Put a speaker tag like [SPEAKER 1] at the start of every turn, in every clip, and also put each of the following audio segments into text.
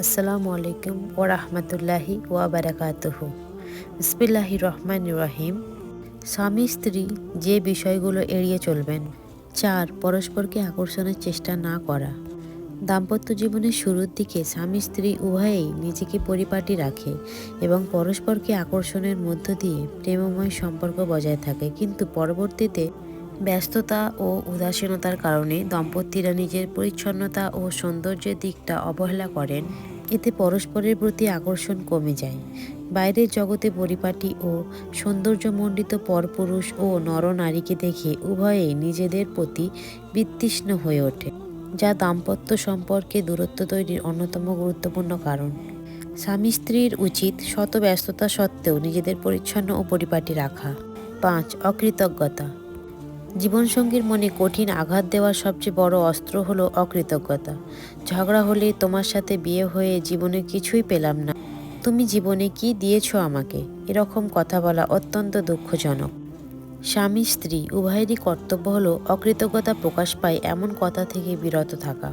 [SPEAKER 1] আসসালামু আলাইকুম ওয়া রাহমাতুল্লাহি ওয়া বারাকাতুহু। বিসমিল্লাহির রহমানির রহিম। স্বামী স্ত্রী যে বিষয়গুলো এড়িয়ে চলবেন। 4. পরস্পরকে আকর্ষণের চেষ্টা না করা। দাম্পত্য জীবনের শুরুর দিকে স্বামী স্ত্রী উভয়েই নিজেকে পরিপাটি রাখে এবং পরস্পরকে আকর্ষণের মধ্য দিয়ে প্রেমময় সম্পর্ক বজায় থাকে, কিন্তু পরবর্তীতে ব্যস্ততা ও উদাসীনতার কারণে দম্পতিরা নিজের পরিচ্ছন্নতা ও সৌন্দর্যের দিকটা অবহেলা করেন। এতে পরস্পরের প্রতি আকর্ষণ কমে যায়। বাইরের জগতে পরিপাটি ও সৌন্দর্যমণ্ডিত পরপুরুষ ও নরনারীকে দেখে উভয়েই নিজেদের প্রতি বিতৃষ্ণ হয়ে ওঠে, যা দাম্পত্য সম্পর্কে দূরত্ব তৈরির অন্যতম গুরুত্বপূর্ণ কারণ। স্বামী স্ত্রীর উচিত শত ব্যস্ততা সত্ত্বেও নিজেদের পরিচ্ছন্ন ও পরিপাটি রাখা। 5. অকৃতজ্ঞতা। জীবনসঙ্গীর মনে কঠিন আঘাত দেওয়ার সবচেয়ে বড় অস্ত্র হলো অকৃতজ্ঞতা। ঝগড়া হলে তোমার সাথে বিয়ে হয়ে জীবনে কিছুই পেলাম না, তুমি জীবনে কি দিয়েছো আমাকে, এরকম কথা বলা অত্যন্ত দুঃখজনক। স্বামী স্ত্রী উভয়েরই কর্তব্য হলো অকৃতজ্ঞতা প্রকাশ পায় এমন কথা থেকে বিরত থাকা।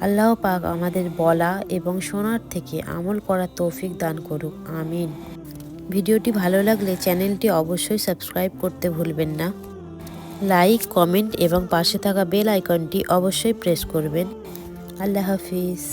[SPEAKER 1] আল্লাহ পাক আমাদের বলা এবং শোনার থেকে আমল করার তৌফিক দান করুক, আমিন। ভিডিওটি ভালো লাগলে চ্যানেলটি অবশ্যই সাবস্ক্রাইব করতে ভুলবেন না। লাইক, কমেন্ট এবং পাশে থাকা বেল আইকনটি অবশ্যই প্রেস করবেন। আল্লাহ হাফিজ।